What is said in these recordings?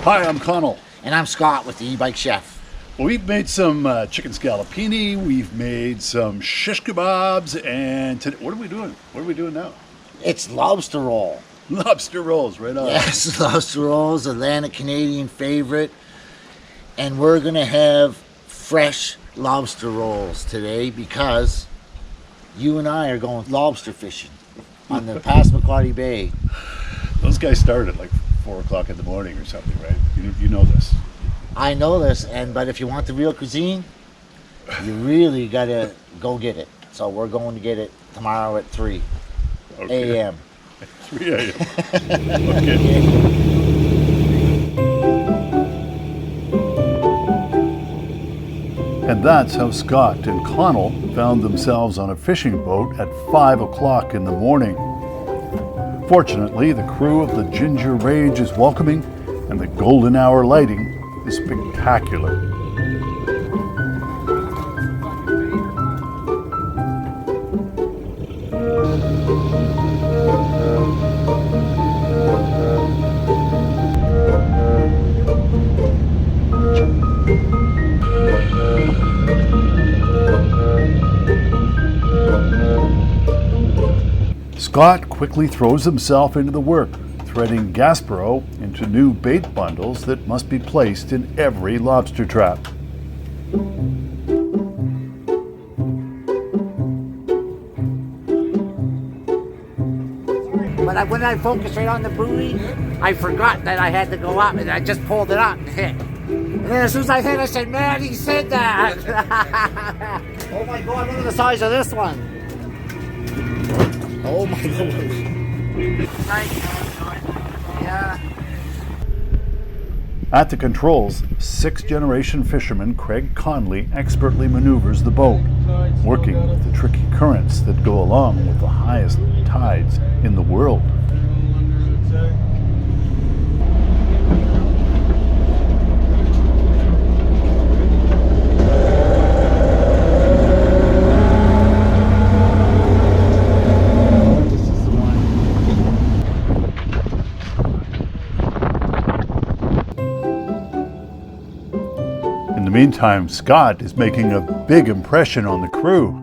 Hi, I'm Connell. And I'm Scott with the eBike Chef. We've made some chicken scallopini, we've made some shish kebabs, and today, what are we doing? What are we doing now? It's lobster roll. Lobster rolls, right on. Yes, lobster rolls, Atlantic Canadian favorite. And we're going to have fresh lobster rolls today because you and I are going lobster fishing on the Passamaquoddy Bay. Those guys started at like 4 o'clock in the morning or something, right? You know this. I know this, but if you want the real cuisine, you really got to go get it. So we're going to get it tomorrow at 3 a.m. 3 a.m. Okay. And that's how Scott and Connell found themselves on a fishing boat at 5 o'clock in the morning. Fortunately, the crew of the Ginger Rage is welcoming, and the golden hour lighting is spectacular. Scott quickly throws himself into the work, threading Gasparo into new bait bundles that must be placed in every lobster trap. But when I focused right on the buoy, I forgot that I had to go up, and I just pulled it up and hit. And then as soon as I hit, I said, "Man, he said that!" Oh my God, look at the size of this one. Oh my God. Yeah. At the controls, sixth-generation fisherman Craig Conley expertly maneuvers the boat, working with the tricky currents that go along with the highest tides in the world. In the meantime, Scott is making a big impression on the crew.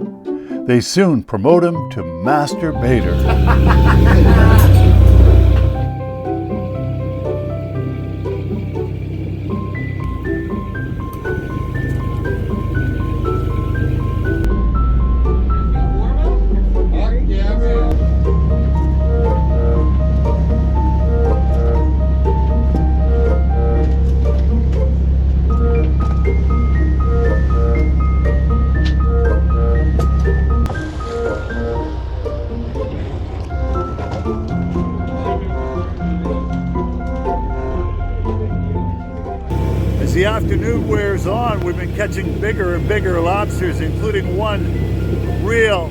They soon promote him to Master Baiter. As the afternoon wears on, we've been catching bigger and bigger lobsters, including one real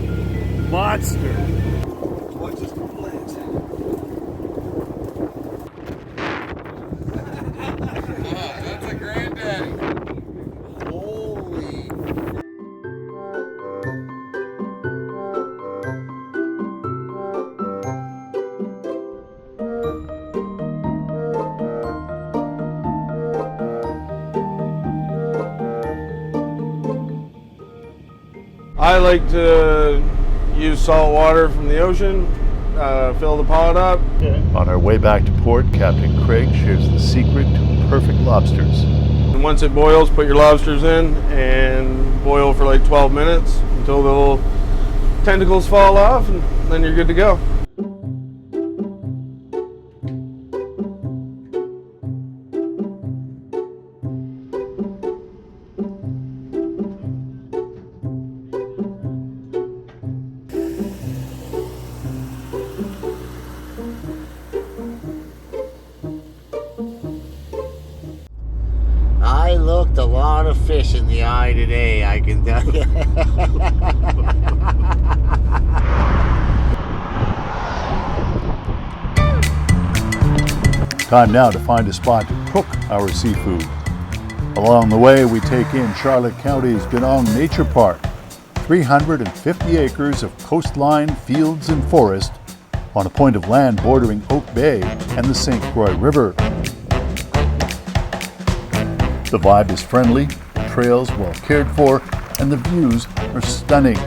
monster. Watch this plant. That's a granddaddy. Holy. I like to use salt water from the ocean, fill the pot up. On our way back to port, Captain Craig shares the secret to perfect lobsters. And once it boils, put your lobsters in and boil for like 12 minutes until the little tentacles fall off, and then you're good to go. I looked a lot of fish in the eye today, I can tell you. Time now to find a spot to cook our seafood. Along the way, we take in Charlotte County's Binong Nature Park, 350 acres of coastline, fields, and forest on a point of land bordering Oak Bay and the St. Croix River. The vibe is friendly, the trails well cared for, and the views are stunning.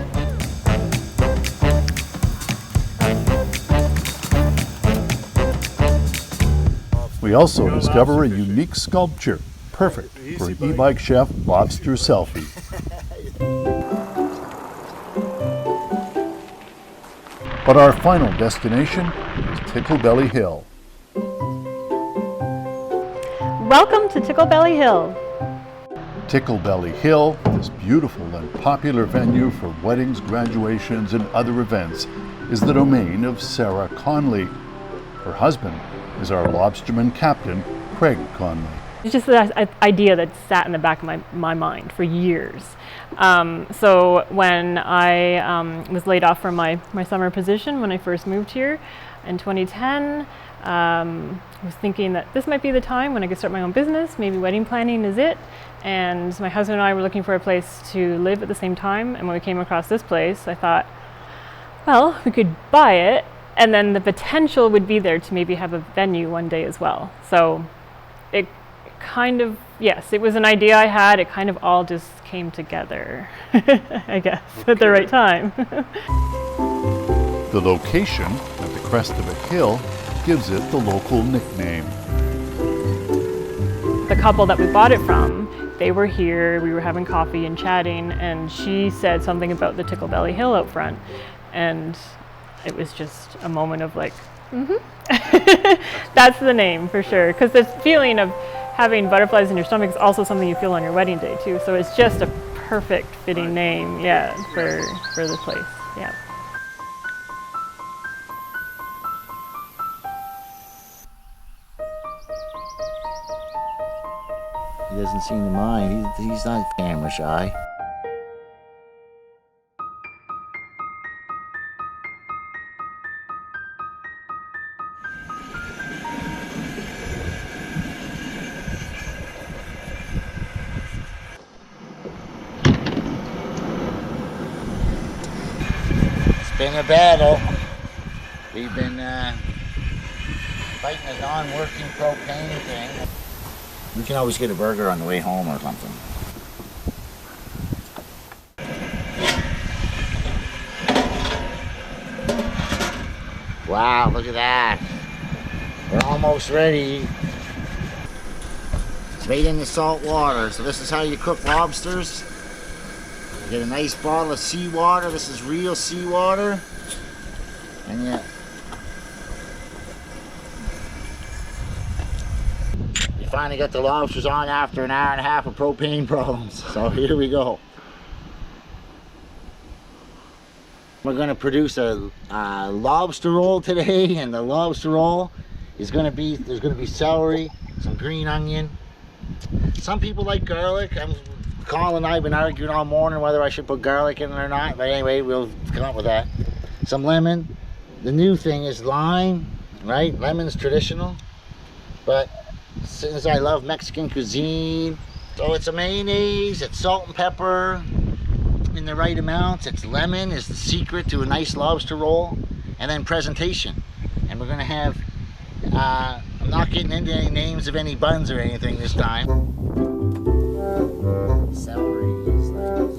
We also discover a unique sculpture, perfect for an e-bike chef lobster selfie. But our final destination is Tickle Belly Hill. Welcome to Tickle Belly Hill. Tickle Belly Hill, this beautiful and popular venue for weddings, graduations, and other events, is the domain of Sarah Conley. Her husband is our lobsterman captain, Craig Conley. It's just an idea that sat in the back of my mind for years. So when I was laid off from my summer position when I first moved here in 2010, I was thinking that this might be the time when I could start my own business. Maybe wedding planning is it. And my husband and I were looking for a place to live at the same time. And when we came across this place, I thought, well, we could buy it. And then the potential would be there to maybe have a venue one day as well. So it kind of, yes, it was an idea I had. It kind of all just came together, I guess, at the right time. The location at the crest of a hill gives it the local nickname. The couple that we bought it from, they were here, we were having coffee and chatting, and she said something about the Tickle Belly Hill out front. And it was just a moment of like, that's the name for sure. Because the feeling of having butterflies in your stomach is also something you feel on your wedding day too. So it's just a perfect fitting name, yeah, for the place, yeah. He doesn't seem to mind. He's not camera shy. It's been a battle. We've been fighting a non-working propane thing. We can always get a burger on the way home or something. Wow, look at that. We're almost ready. It's made in the salt water. So this is how you cook lobsters. You get a nice bottle of seawater. This is real seawater. And yeah. Finally got the lobsters on after an hour and a half of propane problems. So here we go. We're going to produce a lobster roll today, and the lobster roll is going to be, there's going to be celery, some green onion. Some people like garlic. Colin and I have been arguing all morning whether I should put garlic in it or not, but anyway, we'll come up with that. Some lemon. The new thing is lime, right? Lemon's traditional, but since I love Mexican cuisine, so it's a mayonnaise, it's salt and pepper in the right amounts, it's lemon is the secret to a nice lobster roll, and then presentation. And we're gonna have, I'm not getting into any names of any buns or anything this time. Celery is like...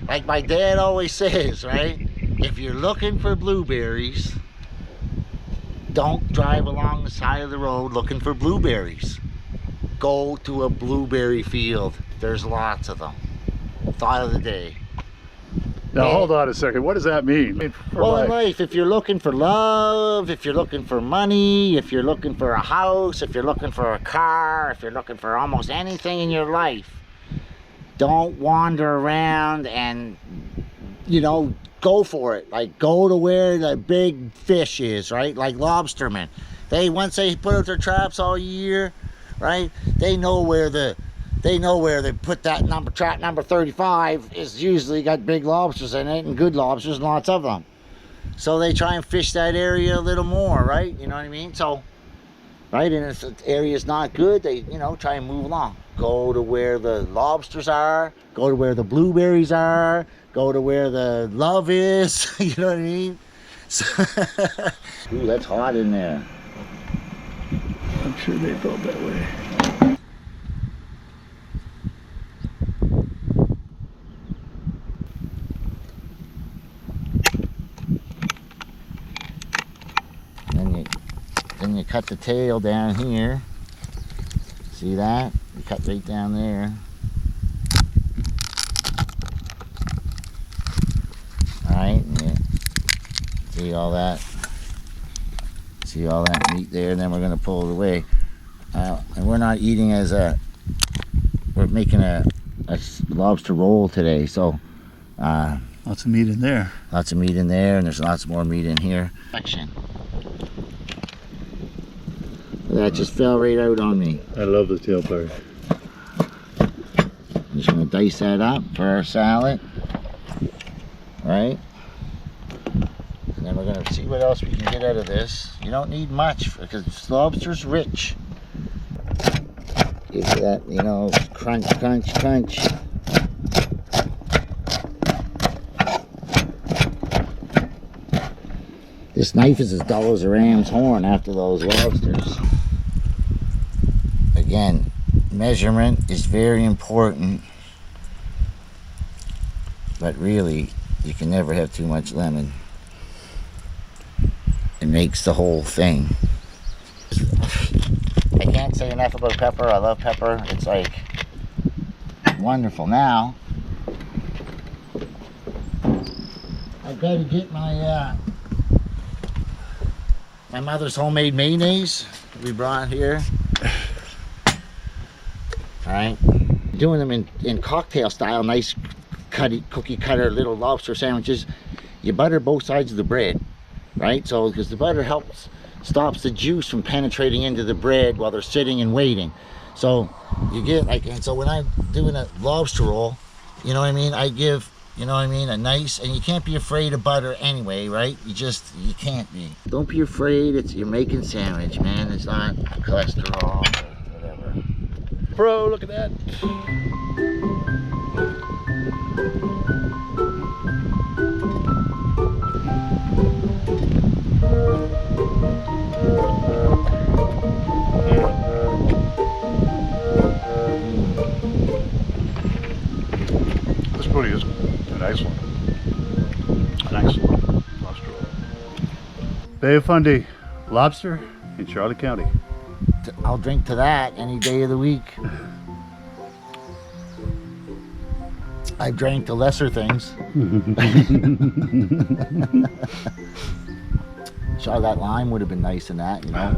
Like my dad always says, right? If you're looking for blueberries, don't drive along the side of the road looking for blueberries. Go to a blueberry field. There's lots of them. Thought of the day. Now hold on a second, what does that mean? Well, in life, if you're looking for love, if you're looking for money, if you're looking for a house, if you're looking for a car, if you're looking for almost anything in your life, don't wander around and, you know, go for it. Like, go to where the big fish is, right? Like lobstermen. Once they put out their traps all year, right? They know where they put that trap number 35 is usually got big lobsters in it, and good lobsters, and lots of them. So they try and fish that area a little more, right? You know what I mean? So, right, and if the area's not good, they, you know, try and move along. go to where the lobsters are, go to where the blueberries are, go to where the love is. You know what I mean? So ooh, that's hot in there. I'm sure they felt that way. Then you cut the tail down here. See that? You cut right down there. Alright, see all that? See all that meat there? Then we're going to pull it away. And we're not eating as we're making a lobster roll today. So, Lots of meat in there. lots of meat in there, and there's lots more meat in here. Section. That just fell right out on me. I love the tail part. I'm just going to dice that up for our salad. Right? And then we're going to see what else we can get out of this. You don't need much because lobster's rich. Gives you that, you know, crunch, crunch, crunch. This knife is as dull as a ram's horn after those lobsters. Again, measurement is very important, but really, you can never have too much lemon. It makes the whole thing. I can't say enough about pepper. I love pepper. It's like wonderful. Now, I've got to get my my mother's homemade mayonnaise we brought here. Alright, doing them in cocktail style, nice cookie cutter little lobster sandwiches. You butter both sides of the bread, right? So because the butter stops the juice from penetrating into the bread while they're sitting and waiting. So you get like, and so when I'm doing a lobster roll, you know what I mean, I give, you know what I mean, a nice, and you can't be afraid of butter anyway, right? You can't be. Don't be afraid. You're making sandwich, man. It's not cholesterol or whatever. Bro, look at that. This booty is a nice one. A nice one. Lobster roll. Bay of Fundy, lobster in Charlotte County. I'll drink to that any day of the week. I've drank to lesser things. Sure, that lime would have been nice in that, you know.